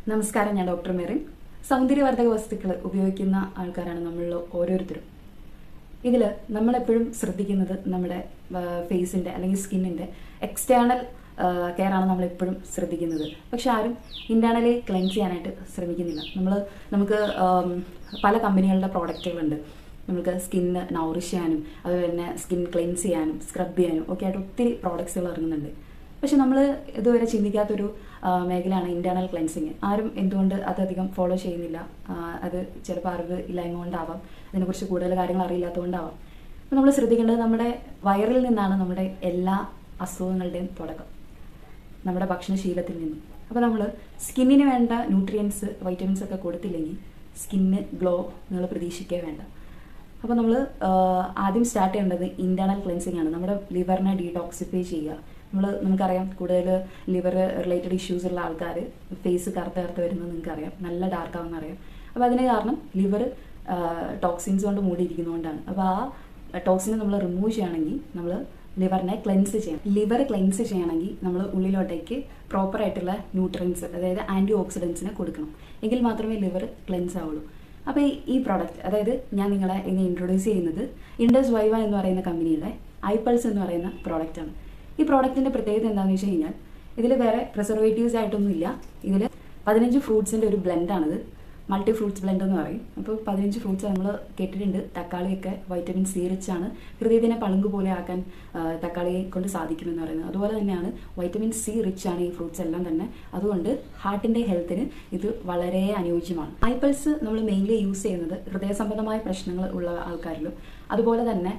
നമസ്കാരം, ഞാൻ ഡോക്ടർ മെറിൻ. സൗന്ദര്യവർദ്ധക വസ്തുക്കൾ ഉപയോഗിക്കുന്ന ആൾക്കാരാണ് നമ്മളിൽ ഓരോരുത്തരും. ഇതിൽ നമ്മളെപ്പോഴും ശ്രദ്ധിക്കുന്നത് നമ്മുടെ ഫേസിൻ്റെ അല്ലെങ്കിൽ സ്കിന്നിൻ്റെ എക്സ്റ്റേണൽ കെയറാണ് നമ്മളെപ്പോഴും ശ്രദ്ധിക്കുന്നത്. പക്ഷെ ആരും ഇൻറ്റേർണലി ക്ലെൻസ് ചെയ്യാനായിട്ട് ശ്രമിക്കുന്നില്ല. നമുക്ക് പല കമ്പനികളുടെ പ്രോഡക്റ്റുകളുണ്ട്. നമുക്ക് സ്കിന്ന് നൗറിഷ് ചെയ്യാനും അതുപോലെ തന്നെ സ്കിൻ ക്ലെൻസ് ചെയ്യാനും സ്ക്രബ് ചെയ്യാനും ഒക്കെ ആയിട്ട് ഒത്തിരി പ്രോഡക്ട്സുകൾ ഇറങ്ങുന്നുണ്ട്. പക്ഷെ നമ്മൾ ഇതുവരെ ചിന്തിക്കാത്തൊരു മേഖലയാണ് ഇൻറ്റേർണൽ ക്ലെൻസിങ്. ആരും എന്തുകൊണ്ട് അതധികം ഫോളോ ചെയ്യുന്നില്ല? അത് ചിലപ്പോൾ അറിവ് ഇല്ലായ്മ കൊണ്ടാവാം, അതിനെക്കുറിച്ച് കൂടുതൽ കാര്യങ്ങൾ അറിയില്ലാത്തതുകൊണ്ടാവാം. അപ്പോൾ നമ്മൾ ശ്രദ്ധിക്കേണ്ടത് നമ്മുടെ വയറിൽ നിന്നാണ് നമ്മുടെ എല്ലാ അസുഖങ്ങളുടെയും തുടക്കം, നമ്മുടെ ഭക്ഷണശീലത്തിൽ നിന്നും. അപ്പോൾ നമ്മൾ സ്കിന്നിന് വേണ്ട ന്യൂട്രിയൻസ്, വൈറ്റമിൻസ് ഒക്കെ കൊടുത്തില്ലെങ്കിൽ സ്കിന്ന് ഗ്ലോ നിങ്ങൾ പ്രതീക്ഷിക്കേ വേണ്ട. അപ്പോൾ നമ്മൾ ആദ്യം സ്റ്റാർട്ട് ചെയ്യേണ്ടത് ഇൻറ്റേർണൽ ക്ലെൻസിങ് ആണ്. നമ്മുടെ ലിവറിനെ ഡീടോക്സിഫൈ ചെയ്യുക. നമുക്കറിയാം, കൂടുതൽ ലിവർ റിലേറ്റഡ് ഇഷ്യൂസ് ഉള്ള ആൾക്കാർ ഫേസ് കറുത്ത് വരുന്നത് നിങ്ങൾക്കറിയാം, നല്ല ഡാർക്ക് ആവുമെന്ന് അറിയാം. അപ്പോൾ അതിന് കാരണം ലിവർ ടോക്സിൻസ് കൊണ്ട് മൂടിയിരിക്കുന്നതുകൊണ്ടാണ്. അപ്പോൾ ആ ടോക്സിനെ നമ്മൾ റിമൂവ് ചെയ്യണമെങ്കിൽ നമ്മൾ ലിവറിനെ ക്ലെൻസ് ചെയ്യണം. ലിവർ ക്ലെൻസ് ചെയ്യണമെങ്കിൽ നമ്മൾ ഉള്ളിലോട്ടേക്ക് പ്രോപ്പറായിട്ടുള്ള ന്യൂട്രിയൻസ്, അതായത് ആൻറ്റി ഓക്സിഡൻസിനെ കൊടുക്കണം. എങ്കിൽ മാത്രമേ ലിവർ ക്ലെൻസ് ആവുള്ളൂ. അപ്പോൾ ഈ പ്രോഡക്റ്റ്, അതായത് ഞാൻ നിങ്ങളെ ഇന്ന് ഇൻട്രൊഡ്യൂസ് ചെയ്യുന്നത് ഇൻഡസ് വൈവ എന്ന് പറയുന്ന കമ്പനിയുടെ ഐപൾസ് എന്ന് പറയുന്ന പ്രോഡക്റ്റാണ്. ഈ പ്രോഡക്റ്റിൻ്റെ പ്രത്യേകത എന്താണെന്ന് വെച്ച് കഴിഞ്ഞാൽ ഇതിൽ വേറെ പ്രിസർവേറ്റീവ്സ് ആയിട്ടൊന്നുമില്ല. ഇതിൽ 15 ഫ്രൂട്ട്സിൻ്റെ ഒരു ബ്ലെൻഡാണിത്. മൾട്ടി ഫ്രൂട്ട്സ് ബ്ലെൻഡ് എന്ന് പറയും. അപ്പോൾ 15 ഫ്രൂട്ട്സ് നമ്മൾ കേട്ടിട്ടുണ്ട്. തക്കാളിയൊക്കെ വൈറ്റമിൻ സി റിച്ച് ആണ്. ഹൃദയത്തിനെ പളുങ്ക് പോലെ ആക്കാൻ തക്കാളിയെ കൊണ്ട് സാധിക്കുമെന്ന് പറയുന്നത്. അതുപോലെ തന്നെയാണ് വൈറ്റമിൻ സി റിച്ച് ആണ് ഈ ഫ്രൂട്ട്സ് എല്ലാം തന്നെ. അതുകൊണ്ട് ഹാർട്ടിൻ്റെ ഹെൽത്തിന് ഇത് വളരെ അനുയോജ്യമാണ്. ഐപൾസ് നമ്മൾ മെയിൻലി യൂസ് ചെയ്യുന്നത് ഹൃദയ സംബന്ധമായ പ്രശ്നങ്ങൾ ഉള്ള ആൾക്കാരിലും അതുപോലെ തന്നെ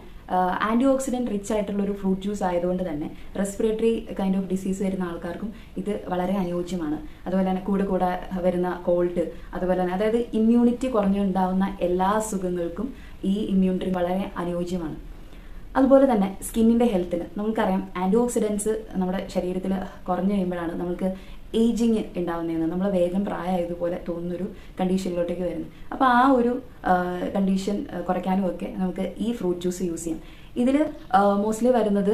ആൻറ്റി ഓക്സിഡൻറ്റ് റിച്ച് ആയിട്ടുള്ള ഒരു ഫ്രൂട്ട് ജ്യൂസ് ആയതുകൊണ്ട് തന്നെ റെസ്പിറേറ്ററി കൈൻഡ് ഓഫ് ഡിസീസ് വരുന്ന ആൾക്കാർക്കും ഇത് വളരെ അനുയോജ്യമാണ്. അതുപോലെ തന്നെ കൂടെ വരുന്ന കോൾഡ്, അതുപോലെ തന്നെ അതായത് ഇമ്മ്യൂണിറ്റി കുറഞ്ഞുണ്ടാവുന്ന എല്ലാ അസുഖങ്ങൾക്കും ഈ ഇമ്മ്യൂൺ ഡ്രിങ്ക് വളരെ അനുയോജ്യമാണ്. അതുപോലെ തന്നെ സ്കിന്നിൻ്റെ ഹെൽത്തിന് നമുക്കറിയാം, ആൻറ്റി ഓക്സിഡൻസ് നമ്മുടെ ശരീരത്തിൽ കുറഞ്ഞു കഴിയുമ്പോഴാണ് നമുക്ക് ഏജിങ് ഉണ്ടാവുന്നതെന്ന്, നമ്മൾ വേഗം പ്രായമായതുപോലെ തോന്നുന്നൊരു കണ്ടീഷനിലോട്ടേക്ക് വരുന്നത്. അപ്പോൾ ആ ഒരു കണ്ടീഷൻ കുറയ്ക്കാനും ഒക്കെ നമുക്ക് ഈ ഫ്രൂട്ട് ജ്യൂസ് യൂസ് ചെയ്യാം. ഇതിൽ മോസ്റ്റ്ലി വരുന്നത്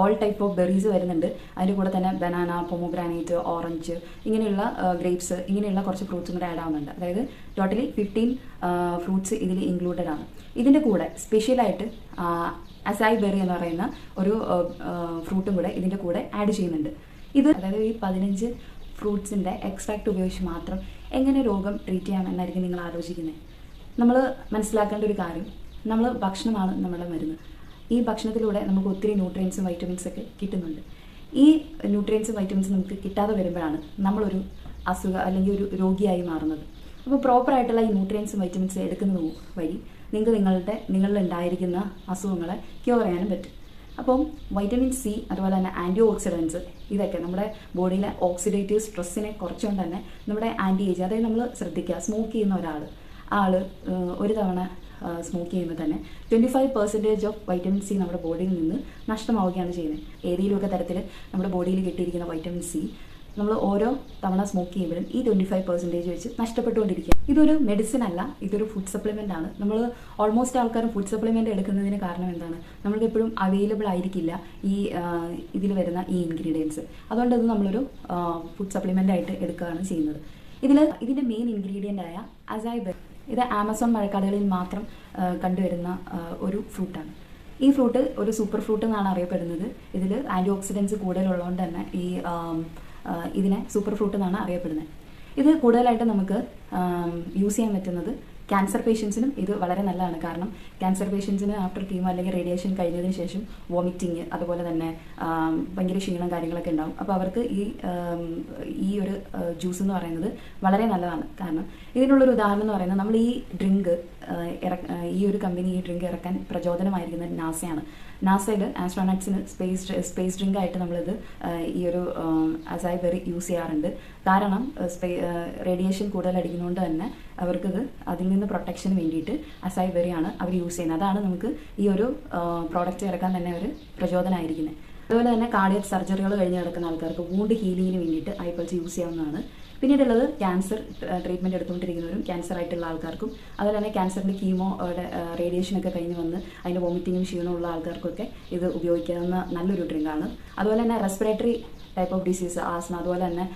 ഓൾ ടൈപ്പ് ഓഫ് ബെറീസ് വരുന്നുണ്ട്. അതിൻ്റെ കൂടെ തന്നെ ബനാന, പൊമോഗ്രാനൈറ്റ്, ഓറഞ്ച്, ഇങ്ങനെയുള്ള ഗ്രേപ്സ്, ഇങ്ങനെയുള്ള കുറച്ച് ഫ്രൂട്ട്സും കൂടെ ആഡ് ആവുന്നുണ്ട്. അതായത് ടോട്ടലി 15 ഫ്രൂട്ട്സ് ഇതിൽ ഇൻക്ലൂഡഡ് ആണ്. ഇതിൻ്റെ കൂടെ സ്പെഷ്യലായിട്ട് അസായി ബെറി എന്ന് പറയുന്ന ഒരു ഫ്രൂട്ടും കൂടെ ഇതിൻ്റെ കൂടെ ആഡ് ചെയ്യുന്നുണ്ട്. ഇത് അതായത് ഈ 15 ഫ്രൂട്ട്സിൻ്റെ എക്സ്ട്രാക്ട് ഉപയോഗിച്ച് മാത്രം എങ്ങനെ രോഗം ട്രീറ്റ് ചെയ്യാമെന്നായിരിക്കും നിങ്ങൾ ആലോചിക്കുന്നത്. നമ്മൾ മനസ്സിലാക്കേണ്ട ഒരു കാര്യം, നമ്മൾ ഭക്ഷണമാണ് നമ്മുടെ മരുന്ന്. ഈ ഭക്ഷണത്തിലൂടെ നമുക്ക് ഒത്തിരി ന്യൂട്രിയൻസും വൈറ്റമിൻസും ഒക്കെ കിട്ടുന്നുണ്ട്. ഈ ന്യൂട്രിയൻസും വൈറ്റമിൻസും നമുക്ക് കിട്ടാതെ വരുമ്പോഴാണ് നമ്മളൊരു അല്ലെങ്കിൽ ഒരു രോഗിയായി മാറുന്നത്. അപ്പോൾ പ്രോപ്പറായിട്ടുള്ള ഈ ന്യൂട്രിയൻസും വൈറ്റമിൻസും എടുക്കുന്നത് വഴി നിങ്ങൾക്ക് നിങ്ങളിൽ ഉണ്ടായിരിക്കുന്ന അസുഖങ്ങളെ ക്യൂർ ചെയ്യാനും പറ്റും. അപ്പം വൈറ്റമിൻ സി, അതുപോലെ തന്നെ ആൻറ്റി ഓക്സിഡൻസ്, ഇതൊക്കെ നമ്മുടെ ബോഡിയിലെ ഓക്സിഡേറ്റീവ് സ്ട്രെസ്സിനെ കുറച്ചുകൊണ്ട് തന്നെ നമ്മുടെ ആൻറ്റി ഏജ്, അതായത് നമ്മൾ ശ്രദ്ധിക്കുക, സ്മോക്ക് ചെയ്യുന്ന ആൾ ഒരു തവണ സ്മോക്ക് ചെയ്യുമ്പോൾ തന്നെ 25% ഓഫ് വൈറ്റമിൻ സി നമ്മുടെ ബോഡിയിൽ നിന്ന് നഷ്ടമാവുകയാണ് ചെയ്യുന്നത്. ഏതെങ്കിലുമൊക്കെ തരത്തിൽ നമ്മുടെ ബോഡിയിൽ കിട്ടിയിരിക്കുന്ന വൈറ്റമിൻ സി നമ്മൾ ഓരോ തവണ സ്മോക്ക് ചെയ്യുമ്പോഴും ഈ 25% വെച്ച് നഷ്ടപ്പെട്ടുകൊണ്ടിരിക്കുക. ഇതൊരു മെഡിസിൻ അല്ല, ഇതൊരു ഫുഡ് സപ്ലിമെൻ്റ് ആണ്. നമ്മൾ ഓൾമോസ്റ്റ് ആൾക്കാരും ഫുഡ് സപ്ലിമെൻ്റ് എടുക്കുന്നതിന് കാരണം എന്താണ്? നമ്മൾക്ക് എപ്പോഴും അവൈലബിൾ ആയിരിക്കില്ല ഇതിൽ വരുന്ന ഈ ഇൻഗ്രീഡിയൻസ്. അതുകൊണ്ട് ഇത് നമ്മളൊരു ഫുഡ് സപ്ലിമെൻ്റ് ആയിട്ട് എടുക്കുകയാണ് ചെയ്യുന്നത്. ഇതിൻ്റെ മെയിൻ ഇൻഗ്രീഡിയൻ്റ് ആയ അസായി ബെറി, ഇത് ആമസോൺ മഴക്കാടുകളിൽ മാത്രം കണ്ടുവരുന്ന ഒരു ഫ്രൂട്ടാണ്. ഈ ഫ്രൂട്ട് ഒരു സൂപ്പർ ഫ്രൂട്ട് എന്നാണ് അറിയപ്പെടുന്നത്. ഇതിൽ ആൻറ്റി ഓക്സിഡൻസ് കൂടുതലുള്ളതുകൊണ്ട് തന്നെ ഇതിനെ സൂപ്പർ ഫ്രൂട്ട് എന്നാണ് അറിയപ്പെടുന്നത്. ഇത് കൂടുതലായിട്ട് നമുക്ക് യൂസ് ചെയ്യാൻ പറ്റുന്നത് ക്യാൻസർ പേഷ്യൻസിനും ഇത് വളരെ നല്ലതാണ്. കാരണം ക്യാൻസർ പേഷ്യൻസിന് ആഫ്റ്റർ കീമോ അല്ലെങ്കിൽ റേഡിയേഷൻ കഴിഞ്ഞതിന് ശേഷം വോമിറ്റിങ്, അതുപോലെ തന്നെ ഭയങ്കര ക്ഷീണം കാര്യങ്ങളൊക്കെ ഉണ്ടാകും. അപ്പോൾ അവർക്ക് ഈ ഒരു ജ്യൂസ് എന്ന് പറയുന്നത് വളരെ നല്ലതാണ്. കാരണം ഇതിനുള്ളൊരു ഉദാഹരണം എന്ന് പറയുന്നത്, നമ്മൾ ഈ ഡ്രിങ്ക് ഈ ഒരു കമ്പനി ഈ ഡ്രിങ്ക് ഇറക്കാൻ പ്രചോദനമായിരിക്കുന്നത് നാസയാണ്. നാസയിൽ ആസ്ട്രോനട്സിന് സ്പേസ് ഡ്രിങ്ക് ആയിട്ട് നമ്മളിത് ഈ ഒരു അസായി ബെറി യൂസ് ചെയ്യാറുണ്ട്. കാരണം റേഡിയേഷൻ കൂടുതൽ അടിക്കുന്നതുകൊണ്ട് തന്നെ അവർക്കിത് അതിൽ നിന്ന് പ്രൊട്ടക്ഷന് വേണ്ടിയിട്ട് അസായി ബെറിയാണ് അവർ യൂസ് ചെയ്യുന്നത്. അതാണ് നമുക്ക് ഈ ഒരു പ്രോഡക്റ്റ് ഇറക്കാൻ തന്നെ ഒരു പ്രചോദനമായിരിക്കുന്നത്. അതുപോലെ തന്നെ കാർഡിയക് സർജറികൾ കഴിഞ്ഞ് കിടക്കുന്ന ആൾക്കാർക്ക് വൂണ്ട് ഹീലിങ്ങിന് വേണ്ടിയിട്ട് ഐപൾസ് യൂസ് ചെയ്യാവുന്നതാണ്. പിന്നീടുള്ളത് ക്യാൻസർ ട്രീറ്റ്മെൻറ്റ് എടുത്തുകൊണ്ടിരിക്കുന്നവരും ക്യാൻസർ ആയിട്ടുള്ള ആൾക്കാർക്കും അതുപോലെ തന്നെ ക്യാൻസറിൻ്റെ കീമോ റേഡിയേഷനൊക്കെ കഴിഞ്ഞ് വന്ന് അതിൻ്റെ വോമിറ്റിങ്ങും ക്ഷീണമുള്ള ആൾക്കാർക്കൊക്കെ ഇത് ഉപയോഗിക്കാവുന്ന നല്ലൊരു ഡ്രിങ്കാണ്. അതുപോലെ തന്നെ respiratory type of disease, asthma, അതുപോലെ തന്നെ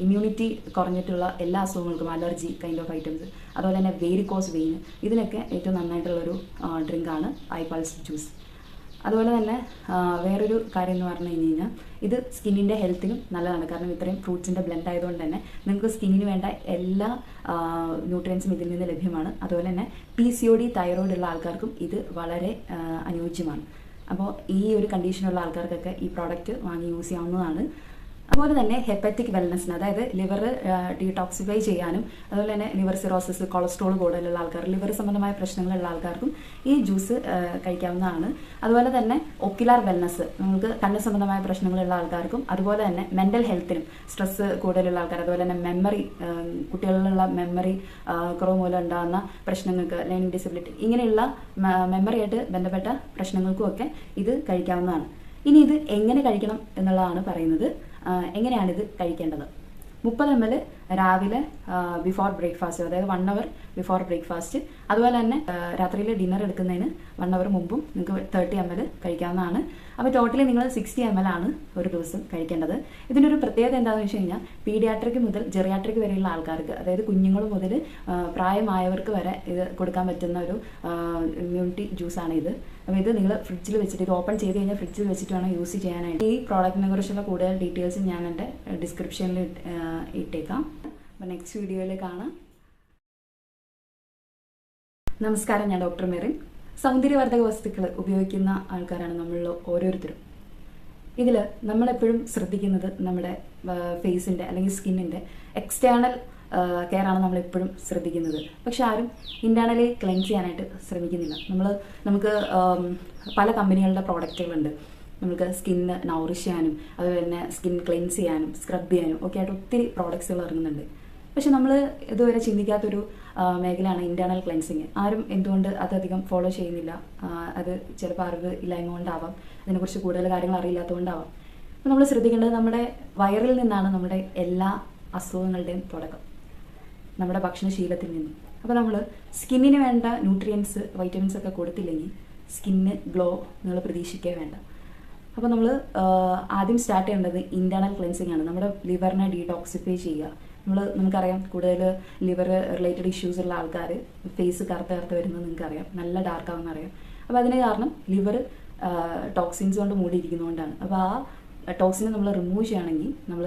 ഇമ്മ്യൂണിറ്റി കുറഞ്ഞിട്ടുള്ള എല്ലാ അസുഖങ്ങൾക്കും, അലർജി കൈൻഡ് ഓഫ് ഐറ്റംസ്, അതുപോലെ തന്നെ വേരിക്കോസ് വെയിൻ, ഇതിനൊക്കെ ഏറ്റവും നന്നായിട്ടുള്ളൊരു ഡ്രിങ്കാണ് ഐപൾസ് ജ്യൂസ്. അതുപോലെ തന്നെ വേറൊരു കാര്യം എന്ന് പറഞ്ഞു കഴിഞ്ഞാൽ ഇത് സ്കിന്നിൻ്റെ ഹെൽത്തിനും നല്ലതാണ്. കാരണം ഇത്രയും ഫ്രൂട്ട്സിൻ്റെ ബ്ലെൻഡ് ആയതുകൊണ്ട് തന്നെ നിങ്ങൾക്ക് സ്കിന്നിന് വേണ്ട എല്ലാ ന്യൂട്രിയൻസും ഇതിൽ നിന്ന് ലഭ്യമാണ്. അതുപോലെ തന്നെ PCOD, തൈറോയ്ഡ് ഉള്ള ആൾക്കാർക്കും ഇത് വളരെ അനുയോജ്യമാണ്. അപ്പോൾ ഈ ഒരു കണ്ടീഷനുള്ള ആൾക്കാർക്കൊക്കെ ഈ പ്രോഡക്റ്റ് വാങ്ങി യൂസ് ചെയ്യാവുന്നതാണ്. അതുപോലെ തന്നെ ഹെപ്പറ്റിക് വെൽനെസ്സിന്, അതായത് ലിവർ ഡീടോക്സിഫൈ ചെയ്യാനും, അതുപോലെ തന്നെ ലിവർ സിറോസിസ്, കൊളസ്ട്രോൾ കൂടുതലുള്ള ആൾക്കാർ, ലിവർ സംബന്ധമായ പ്രശ്നങ്ങളുള്ള ആൾക്കാർക്കും ഈ ജ്യൂസ് കഴിക്കാവുന്നതാണ്. അതുപോലെ തന്നെ ഒക്യുലാർ വെൽനെസ്, നമുക്ക് കണ്ണ് സംബന്ധമായ പ്രശ്നങ്ങളുള്ള ആൾക്കാർക്കും, അതുപോലെ തന്നെ മെൻ്റൽ ഹെൽത്തിനും, സ്ട്രെസ് കൂടുതലുള്ള ആൾക്കാർ, അതുപോലെ തന്നെ മെമ്മറി, കുട്ടികളിലുള്ള മെമ്മറി കുറവ് മൂലം ഉണ്ടാകുന്ന പ്രശ്നങ്ങൾക്ക്, ലേണിംഗ് ഡിസബിലിറ്റി, ഇങ്ങനെയുള്ള മെമ്മറിയായിട്ട് ബന്ധപ്പെട്ട പ്രശ്നങ്ങൾക്കുമൊക്കെ ഇത് കഴിക്കാവുന്നതാണ്. ഇനി ഇത് എങ്ങനെ കഴിക്കണം എന്നുള്ളതാണ് പറയുന്നത്. എങ്ങനെയാണിത് കഴിക്കേണ്ടത്? 30 ml രാവിലെ ബിഫോർ ബ്രേക്ക്ഫാസ്റ്റ്, അതായത് 1 hour ബിഫോർ ബ്രേക്ക്ഫാസ്റ്റ്. അതുപോലെ തന്നെ രാത്രിയിൽ ഡിന്നർ എടുക്കുന്നതിന് 1 hour മുമ്പും നിങ്ങൾക്ക് 30 ml കഴിക്കാവുന്നതാണ്. അപ്പോൾ ടോട്ടലി നിങ്ങൾ 60 ml ആണ് ഒരു ദിവസം കഴിക്കേണ്ടത്. ഇതിൻ്റെ ഒരു പ്രത്യേകത എന്താണെന്ന് വെച്ച് കഴിഞ്ഞാൽ പീഡിയാട്രിക് മുതൽ ജെറിയാട്രിക് വരെയുള്ള ആൾക്കാർക്ക്, അതായത് കുഞ്ഞുങ്ങൾ മുതൽ പ്രായമായവർക്ക് വരെ ഇത് കൊടുക്കാൻ പറ്റുന്ന ഒരു ഇമ്മ്യൂണിറ്റി ജ്യൂസാണ് ഇത്. അപ്പോൾ ഇത് നിങ്ങൾ ഫ്രിഡ്ജിൽ വെച്ചിട്ട്, ഇത് ഓപ്പൺ ചെയ്ത് കഴിഞ്ഞാൽ ഫ്രിഡ്ജിൽ വെച്ചിട്ട് വേണം യൂസ് ചെയ്യാനായിട്ട്. ഈ പ്രോഡക്റ്റിനെ കുറിച്ചുള്ള കൂടുതൽ ഡീറ്റെയിൽസ് ഞാൻ എൻ്റെ ഡിസ്ക്രിപ്ഷനിൽ ഇട്ടേക്കാം. അപ്പോൾ നെക്സ്റ്റ് വീഡിയോയിൽ കാണാം. നമസ്കാരം, ഞാൻ ഡോക്ടർ മെറിൻ. സൗന്ദര്യവർദ്ധക വസ്തുക്കൾ ഉപയോഗിക്കുന്ന ആൾക്കാരാണ് നമ്മളിൽ ഓരോരുത്തരും. ഇതിൽ നമ്മളെപ്പോഴും ശ്രദ്ധിക്കുന്നത് നമ്മുടെ ഫേസിൻ്റെ അല്ലെങ്കിൽ സ്കിന്നിൻ്റെ എക്സ്റ്റേണൽ കെയർ ആണ് നമ്മളെപ്പോഴും ശ്രദ്ധിക്കുന്നത്. പക്ഷെ ആരും ഇൻറ്റേർണലി ക്ലെൻസ് ചെയ്യാനായിട്ട് ശ്രമിക്കുന്നില്ല. നമുക്ക് പല കമ്പനികളുടെ പ്രോഡക്റ്റുകളുണ്ട്. നമുക്ക് സ്കിന്ന് നൗറിഷ് ചെയ്യാനും, അതുപോലെ തന്നെ സ്കിൻ ക്ലെൻസ് ചെയ്യാനും, സ്ക്രബ് ചെയ്യാനും ഒക്കെ ആയിട്ട് ഒത്തിരി പ്രോഡക്ട്സുകൾ ഇറങ്ങുന്നുണ്ട്. പക്ഷെ നമ്മൾ ഇതുവരെ ചിന്തിക്കാത്തൊരു മേഖലയാണ് ഇൻറ്റേർണൽ ക്ലെൻസിങ്. ആരും എന്തുകൊണ്ട് അതധികം ഫോളോ ചെയ്യുന്നില്ല? അത് ചിലപ്പോൾ അറിവ് ഇല്ലായ്മ കൊണ്ടാവാം, അതിനെക്കുറിച്ച് കൂടുതൽ കാര്യങ്ങൾ അറിയില്ലാത്തതുകൊണ്ടാവാം. അപ്പോൾ നമ്മൾ ശ്രദ്ധിക്കേണ്ടത് നമ്മുടെ വയറിൽ നിന്നാണ് നമ്മുടെ എല്ലാ അസുഖങ്ങളുടെയും തുടക്കം, നമ്മുടെ ഭക്ഷണശീലത്തിൽ നിന്നും. അപ്പോൾ നമ്മൾ സ്കിന്നിന് വേണ്ട ന്യൂട്രിയൻസ്, വൈറ്റമിൻസ് ഒക്കെ കൊടുത്തില്ലെങ്കിൽ സ്കിന്ന് ഗ്ലോ നിങ്ങൾ പ്രതീക്ഷിക്കേ വേണ്ട. അപ്പോൾ നമ്മൾ ആദ്യം സ്റ്റാർട്ട് ചെയ്യേണ്ടത് ഇൻറ്റേർണൽ ക്ലെൻസിങ് ആണ്. നമ്മുടെ ലിവറിനെ ഡീടോക്സിഫൈ ചെയ്യുക. നമുക്കറിയാം, കൂടുതൽ ലിവർ റിലേറ്റഡ് ഇഷ്യൂസ് ഉള്ള ആൾക്കാർ ഫേസ് കറുത്ത് വരുന്നത് നിങ്ങൾക്കറിയാം, നല്ല ഡാർക്ക് ആവുമെന്ന് അറിയാം. അപ്പോൾ അതിന് കാരണം ലിവർ ടോക്സിൻസ് കൊണ്ട് മൂടിയിരിക്കുന്നതുകൊണ്ടാണ്. അപ്പോൾ ആ ടോക്സിനെ നമ്മൾ റിമൂവ് ചെയ്യണമെങ്കിൽ നമ്മൾ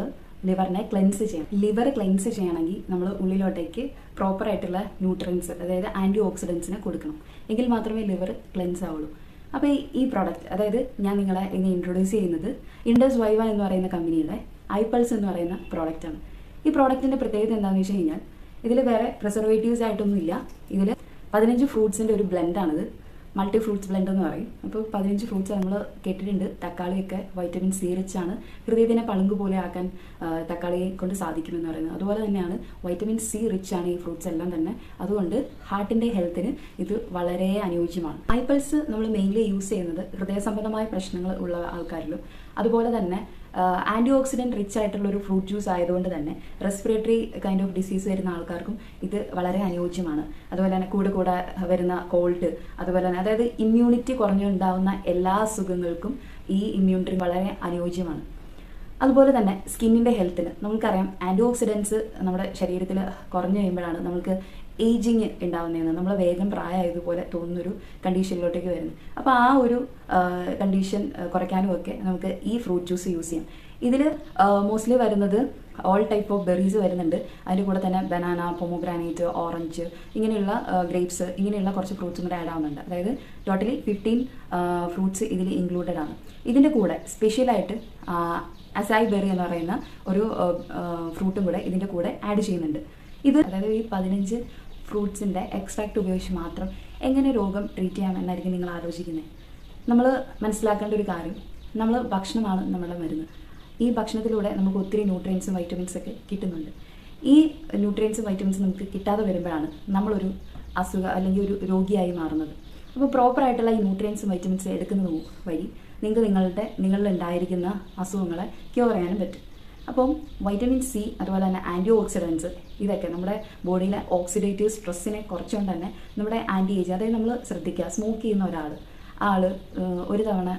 ലിവറിനെ ക്ലെൻസ് ചെയ്യണം. ലിവർ ക്ലെൻസ് ചെയ്യണമെങ്കിൽ നമ്മൾ ഉള്ളിലോട്ടേക്ക് പ്രോപ്പറായിട്ടുള്ള ന്യൂട്രിയൻസ്, അതായത് ആൻറ്റി ഓക്സിഡൻസിനെ കൊടുക്കണം. എങ്കിൽ മാത്രമേ ലിവർ ക്ലെൻസ് ആവുള്ളൂ. അപ്പോൾ ഈ പ്രോഡക്റ്റ്, അതായത് ഞാൻ നിങ്ങളെ ഇന്ന് ഇൻട്രൊഡ്യൂസ് ചെയ്യുന്നത് ഇൻഡസ് വൈവ എന്ന് പറയുന്ന കമ്പനിയുടെ ഐപൾസ് എന്ന് പറയുന്ന പ്രോഡക്റ്റാണ്. ഈ പ്രോഡക്റ്റിൻ്റെ പ്രത്യേകത എന്താണെന്ന് വെച്ച് കഴിഞ്ഞാൽ ഇതിൽ വേറെ പ്രിസർവേറ്റീവ്സ് ആയിട്ടൊന്നുമില്ല. ഇതിൽ 15 ഫ്രൂട്ട്സിൻ്റെ ഒരു ബ്ലെൻഡാണിത്. മൾട്ടി ഫ്രൂട്ട്സ് ബ്ലെൻഡ് എന്ന് പറയും. അപ്പോൾ 15 ഫ്രൂട്ട്സ് നമ്മൾ കേട്ടിട്ടുണ്ട്. തക്കാളിയൊക്കെ വൈറ്റമിൻ സി റിച്ച് ആണ്. ഹൃദയത്തിനെ പളുങ്ക് പോലെ ആക്കാൻ തക്കാളിയെ കൊണ്ട് സാധിക്കുമെന്ന് പറയുന്നത്. അതുപോലെ തന്നെയാണ് വൈറ്റമിൻ സി റിച്ച് ആണ് ഈ ഫ്രൂട്ട്സ് എല്ലാം തന്നെ. അതുകൊണ്ട് ഹാർട്ടിൻ്റെ ഹെൽത്തിന് ഇത് വളരെ അനുയോജ്യമാണ്. ഐപൾസ് നമ്മൾ മെയിൻലി യൂസ് ചെയ്യുന്നത് ഹൃദയ സംബന്ധമായ പ്രശ്നങ്ങൾ ഉള്ള ആൾക്കാരിലും, അതുപോലെ തന്നെ ആൻറ്റി ഓക്സിഡൻറ്റ് റിച്ച് ആയിട്ടുള്ള ഒരു ഫ്രൂട്ട് ജ്യൂസ് ആയതുകൊണ്ട് തന്നെ റെസ്പിറേറ്ററി കൈൻഡ് ഓഫ് ഡിസീസ് വരുന്ന ആൾക്കാർക്കും ഇത് വളരെ അനുയോജ്യമാണ്. അതുപോലെ തന്നെ കൂടെ വരുന്ന കോൾഡ്, അതുപോലെ തന്നെ അതായത് ഇമ്മ്യൂണിറ്റി കുറഞ്ഞുണ്ടാവുന്ന എല്ലാ അസുഖങ്ങൾക്കും ഈ ഇമ്മ്യൂണിറ്റി വളരെ അനുയോജ്യമാണ്. അതുപോലെ തന്നെ സ്കിന്നിൻ്റെ ഹെൽത്തിന് നമുക്കറിയാം, ആൻറ്റി ഓക്സിഡൻസ് നമ്മുടെ ശരീരത്തിൽ കുറഞ്ഞു കഴിയുമ്പോഴാണ് നമുക്ക് ഏജിങ് ഉണ്ടാവുന്നതെന്ന്, നമ്മൾ വേഗം പ്രായമായതുപോലെ തോന്നുന്നൊരു കണ്ടീഷനിലോട്ടേക്ക് വരുന്നത്. അപ്പോൾ ആ ഒരു കണ്ടീഷൻ കുറയ്ക്കാനും ഒക്കെ നമുക്ക് ഈ ഫ്രൂട്ട് ജ്യൂസ് യൂസ് ചെയ്യാം. ഇതിൽ മോസ്റ്റ്ലി വരുന്നത് ഓൾ ടൈപ്പ് ഓഫ് ബെറീസ് വരുന്നുണ്ട്. അതിൻ്റെ കൂടെ തന്നെ ബനാന, പൊമോഗ്രാനൈറ്റ്, ഓറഞ്ച്, ഇങ്ങനെയുള്ള ഗ്രേപ്സ്, ഇങ്ങനെയുള്ള കുറച്ച് ഫ്രൂട്ട്സും കൂടെ ആഡ് ആവുന്നുണ്ട്. അതായത് ടോട്ടലി 15 ഫ്രൂട്ട്സ് ഇതിൽ ഇൻക്ലൂഡഡ് ആണ്. ഇതിൻ്റെ കൂടെ സ്പെഷ്യലായിട്ട് അസായി ബെറി എന്ന് പറയുന്ന ഒരു ഫ്രൂട്ടും കൂടെ ഇതിൻ്റെ കൂടെ ആഡ് ചെയ്യുന്നുണ്ട്. ഇത് അതായത് ഈ 15 ഫ്രൂട്ട്സിൻ്റെ എക്സ്ട്രാക്ട് ഉപയോഗിച്ച് മാത്രം എങ്ങനെ രോഗം ട്രീറ്റ് ചെയ്യാമെന്നായിരിക്കും നിങ്ങൾ ആലോചിക്കുന്നത്. നമ്മൾ മനസ്സിലാക്കേണ്ട ഒരു കാര്യം, നമ്മൾ ഭക്ഷണമാണ് നമ്മുടെ മരുന്ന്. ഈ ഭക്ഷണത്തിലൂടെ നമുക്ക് ഒത്തിരി ന്യൂട്രിയൻസും വൈറ്റമിൻസൊക്കെ കിട്ടുന്നുണ്ട്. ഈ ന്യൂട്രിയൻസും വൈറ്റമിൻസും നമുക്ക് കിട്ടാതെ വരുമ്പോഴാണ് നമ്മളൊരു അസുഖം അല്ലെങ്കിൽ ഒരു രോഗിയായി മാറുന്നത്. അപ്പോൾ പ്രോപ്പറായിട്ടുള്ള ഈ ന്യൂട്രിയൻസും വൈറ്റമിൻസും എടുക്കുന്നത് വഴി നിങ്ങളിൽ ഉണ്ടായിരിക്കുന്ന അസുഖങ്ങളെ ക്യൂർ ചെയ്യാനും പറ്റും. അപ്പം വൈറ്റമിൻ സി, അതുപോലെ തന്നെ ആൻറ്റി ഓക്സിഡൻസ്, ഇതൊക്കെ നമ്മുടെ ബോഡിയിലെ ഓക്സിഡേറ്റീവ് സ്ട്രെസ്സിനെ കുറച്ചുകൊണ്ട് തന്നെ നമ്മുടെ ആൻറ്റി ഏജ്, അതായത് നമ്മൾ ശ്രദ്ധിക്കുക, സ്മോക്ക് ചെയ്യുന്ന ആൾ ഒരു തവണ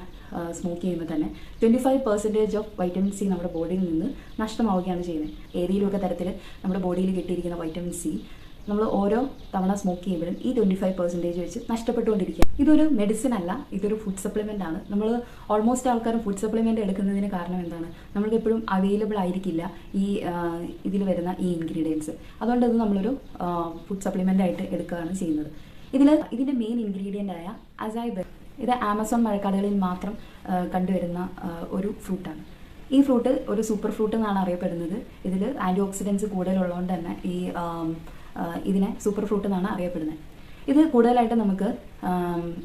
സ്മോക്ക് ചെയ്യുമ്പോൾ തന്നെ 25% ഓഫ് വൈറ്റമിൻ സി നമ്മുടെ ബോഡിയിൽ നിന്ന് നഷ്ടമാവുകയാണ് ചെയ്യുന്നത്. ഏതെങ്കിലുമൊക്കെ തരത്തിൽ നമ്മുടെ ബോഡിയിൽ കിട്ടിയിരിക്കുന്ന വൈറ്റമിൻ സി നമ്മൾ ഓരോ തവണ സ്മോക്ക് ചെയ്യുമ്പോഴും ഈ 25% വെച്ച് നഷ്ടപ്പെട്ടുകൊണ്ടിരിക്കുക. ഇതൊരു മെഡിസിൻ അല്ല, ഇതൊരു ഫുഡ് സപ്ലിമെൻ്റ് ആണ്. നമ്മൾ ഓൾമോസ്റ്റ് ആൾക്കാരും ഫുഡ് സപ്ലിമെൻ്റ് എടുക്കുന്നതിന് കാരണം എന്താണ്? നമ്മൾക്ക് എപ്പോഴും അവൈലബിൾ ആയിരിക്കില്ല ഈ ഇതിൽ വരുന്ന ഈ ഇൻഗ്രീഡിയൻസ്. അതുകൊണ്ട് ഇത് നമ്മളൊരു ഫുഡ് സപ്ലിമെൻ്റ് ആയിട്ട് എടുക്കുകയാണ് ചെയ്യുന്നത്. ഇതിൻ്റെ മെയിൻ ഇൻഗ്രീഡിയൻ്റ് ആയ അസായ് ബെറി, ഇത് ആമസോൺ മഴക്കാടുകളിൽ മാത്രം കണ്ടുവരുന്ന ഒരു ഫ്രൂട്ടാണ്. ഈ ഫ്രൂട്ട് ഒരു സൂപ്പർ ഫ്രൂട്ട് എന്നാണ് അറിയപ്പെടുന്നത്. ഇതിൽ ആൻറ്റി ഓക്സിഡൻസ് കൂടുതലുള്ളതുകൊണ്ട് തന്നെ ഇതിനെ സൂപ്പർ ഫ്രൂട്ട് എന്നാണ് അറിയപ്പെടുന്നത്. ഇത് കൂടുതലായിട്ട് നമുക്ക്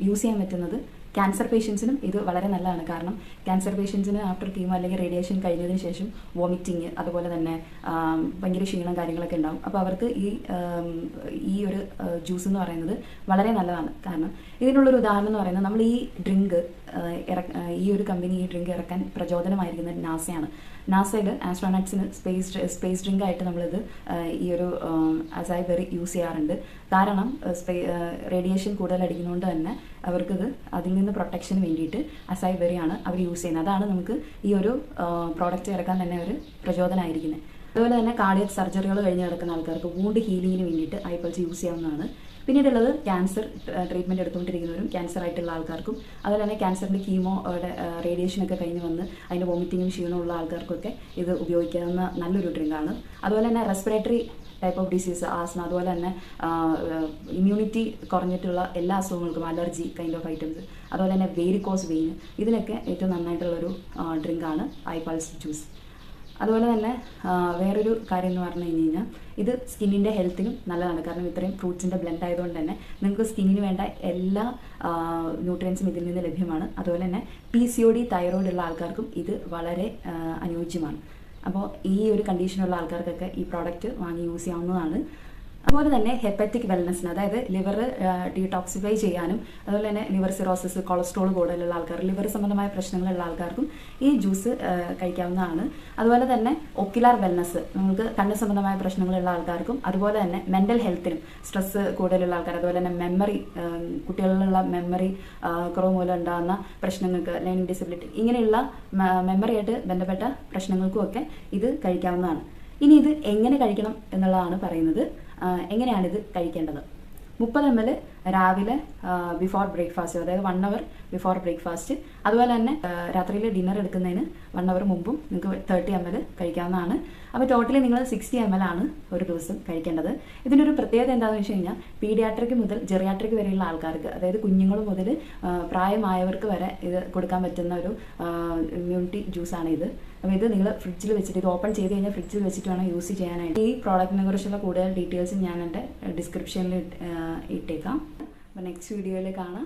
യൂസ് ചെയ്യാൻ പറ്റുന്നത് ക്യാൻസർ പേഷ്യൻസിനും ഇത് വളരെ നല്ലതാണ്. കാരണം ക്യാൻസർ പേഷ്യൻസിന് ആഫ്റ്റർ കീമോ അല്ലെങ്കിൽ റേഡിയേഷൻ കഴിഞ്ഞതിന് ശേഷം വോമിറ്റിങ്, അതുപോലെ തന്നെ ഭയങ്കര ക്ഷീണം കാര്യങ്ങളൊക്കെ ഉണ്ടാകും. അപ്പോൾ അവർക്ക് ഈ ഒരു ജ്യൂസ് എന്ന് പറയുന്നത് വളരെ നല്ലതാണ്. കാരണം ഇതിനുള്ളൊരു ഉദാഹരണം എന്ന് പറയുന്നത്, നമ്മൾ ഈ ഡ്രിങ്ക് ഈ ഒരു കമ്പനി ഈ ഡ്രിങ്ക് ഇറക്കാൻ പ്രചോദനമായിരിക്കുന്നത് നാസയാണ്. നാസയിൽ ആസ്ട്രോനട്സിന് സ്പേസ് ഡ്രിങ്ക് ആയിട്ട് നമ്മളിത് ഈ ഒരു അസായ് ബെറി യൂസ് ചെയ്യാറുണ്ട്. കാരണം റേഡിയേഷൻ കൂടുതൽ അടിക്കുന്നതുകൊണ്ട് തന്നെ അവർക്കിത് അതിൽ നിന്ന് പ്രൊട്ടക്ഷന് വേണ്ടിയിട്ട് അസായ് ബെറിയാണ് അവർ യൂസ് ചെയ്യുന്നത്. അതാണ് നമുക്ക് ഈ ഒരു പ്രോഡക്റ്റ് ഇറക്കാൻ തന്നെ ഒരു പ്രചോദനമായിരിക്കുന്നത്. അതുപോലെ തന്നെ കാർഡിയക് സർജറികൾ കഴിഞ്ഞ് കിടക്കുന്ന ആൾക്കാർക്ക് വൂണ്ട് ഹീലിങ്ങിന് വേണ്ടിയിട്ട് ഐപൾസ് യൂസ് ചെയ്യാവുന്നതാണ്. പിന്നീടുള്ളത് ക്യാൻസർ ട്രീറ്റ്മെൻറ്റ് എടുത്തുകൊണ്ടിരിക്കുന്നവരും ക്യാൻസർ ആയിട്ടുള്ള ആൾക്കാർക്കും, അതുപോലെ തന്നെ ക്യാൻസറിൻ്റെ കീമോ റേഡിയേഷനൊക്കെ കഴിഞ്ഞ് വന്ന് അതിൻ്റെ വോമിറ്റിങ്ങും ക്ഷീണമുള്ള ആൾക്കാർക്കൊക്കെ ഇത് ഉപയോഗിക്കാവുന്ന നല്ലൊരു ഡ്രിങ്കാണ്. അതുപോലെ തന്നെ respiratory type of disease, asthma, അതുപോലെ തന്നെ ഇമ്മ്യൂണിറ്റി കുറഞ്ഞിട്ടുള്ള എല്ലാ അസുഖങ്ങൾക്കും, അലർജി കൈൻഡ് ഓഫ് ഐറ്റംസ്, അതുപോലെ തന്നെ വേരിക്കോസ് വെയിൻ, ഇതിനൊക്കെ ഏറ്റവും നന്നായിട്ടുള്ളൊരു ഡ്രിങ്കാണ് ഐപൾസ് ജ്യൂസ്. അതുപോലെ തന്നെ വേറൊരു കാര്യം എന്ന് പറഞ്ഞു കഴിഞ്ഞാൽ ഇത് സ്കിന്നിൻ്റെ ഹെൽത്തിനും നല്ലതാണ്. കാരണം ഇത്രയും ഫ്രൂട്ട്സിൻ്റെ ബ്ലെൻഡ് ആയതുകൊണ്ട് തന്നെ നിങ്ങൾക്ക് സ്കിന്നിന് വേണ്ട എല്ലാ ന്യൂട്രിയൻസും ഇതിൽ നിന്ന് ലഭ്യമാണ്. അതുപോലെ തന്നെ PCOD തൈറോയ്ഡ് ഉള്ള ആൾക്കാർക്കും ഇത് വളരെ അനുയോജ്യമാണ്. അപ്പോൾ ഈ ഒരു കണ്ടീഷനുള്ള ആൾക്കാർക്കൊക്കെ ഈ പ്രോഡക്റ്റ് വാങ്ങി യൂസ് ചെയ്യാവുന്നതാണ്. അതുപോലെ തന്നെ ഹെപ്പറ്റിക് വെൽനെസ്സിന്, അതായത് ലിവർ ഡീടോക്സിഫൈ ചെയ്യാനും, അതുപോലെ തന്നെ ലിവർ സിറോസിസ്, കൊളസ്ട്രോൾ കൂടുതലുള്ള ആൾക്കാർ, ലിവർ സംബന്ധമായ പ്രശ്നങ്ങളുള്ള ആൾക്കാർക്കും ഈ ജ്യൂസ് കഴിക്കാവുന്നതാണ്. അതുപോലെ തന്നെ ഒക്യുലാർ വെൽനെസ്, നമുക്ക് കണ്ണ് സംബന്ധമായ പ്രശ്നങ്ങളുള്ള ആൾക്കാർക്കും, അതുപോലെ തന്നെ മെൻ്റൽ ഹെൽത്തിനും, സ്ട്രെസ് കൂടുതലുള്ള ആൾക്കാർ, അതുപോലെ തന്നെ മെമ്മറി, കുട്ടികളിലുള്ള മെമ്മറി കുറവ് മൂലം ഉണ്ടാകുന്ന പ്രശ്നങ്ങൾക്ക്, ലേണിംഗ് ഡിസബിലിറ്റി, ഇങ്ങനെയുള്ള മെമ്മറിയായിട്ട് ബന്ധപ്പെട്ട പ്രശ്നങ്ങൾക്കും ഒക്കെ ഇത് കഴിക്കാവുന്നതാണ്. ഇനി ഇത് എങ്ങനെ കഴിക്കണം എന്നുള്ളതാണ് പറയുന്നത്. എങ്ങനെയാണിത് കഴിക്കേണ്ടത്? 30 ml രാവിലെ ബിഫോർ ബ്രേക്ക്ഫാസ്റ്റ്, അതായത് 1 hour ബിഫോർ ബ്രേക്ക്ഫാസ്റ്റ്. അതുപോലെ തന്നെ രാത്രിയിൽ ഡിന്നർ എടുക്കുന്നതിന് 1 hour മുമ്പും നിങ്ങൾക്ക് 30 ml കഴിക്കാവുന്നതാണ്. അപ്പോൾ ടോട്ടലി നിങ്ങൾ 60 ml ആണ് ഒരു ദിവസം കഴിക്കേണ്ടത്. ഇതിൻ്റെ ഒരു പ്രത്യേകത എന്താണെന്ന് വെച്ച് കഴിഞ്ഞാൽ പീഡിയാട്രിക് മുതൽ ജെറിയാട്രിക് വരെയുള്ള ആൾക്കാർക്ക്, അതായത് കുഞ്ഞുങ്ങൾ മുതൽ പ്രായമായവർക്ക് വരെ ഇത് കൊടുക്കാൻ പറ്റുന്ന ഒരു ഇമ്മ്യൂണിറ്റി ജ്യൂസാണ് ഇത്. അപ്പോൾ ഇത് നിങ്ങൾ ഫ്രിഡ്ജിൽ വെച്ചിട്ട്, ഇത് ഓപ്പൺ ചെയ്ത് കഴിഞ്ഞാൽ ഫ്രിഡ്ജിൽ വെച്ചിട്ട് വേണം യൂസ് ചെയ്യാനായിട്ട്. ഈ പ്രോഡക്റ്റിനെ കുറിച്ചുള്ള കൂടുതൽ ഡീറ്റെയിൽസ് ഞാൻ എൻ്റെ ഡിസ്ക്രിപ്ഷനിൽ ഇട്ടേക്കാം. അപ്പോൾ നെക്സ്റ്റ് വീഡിയോയിൽ കാണാം.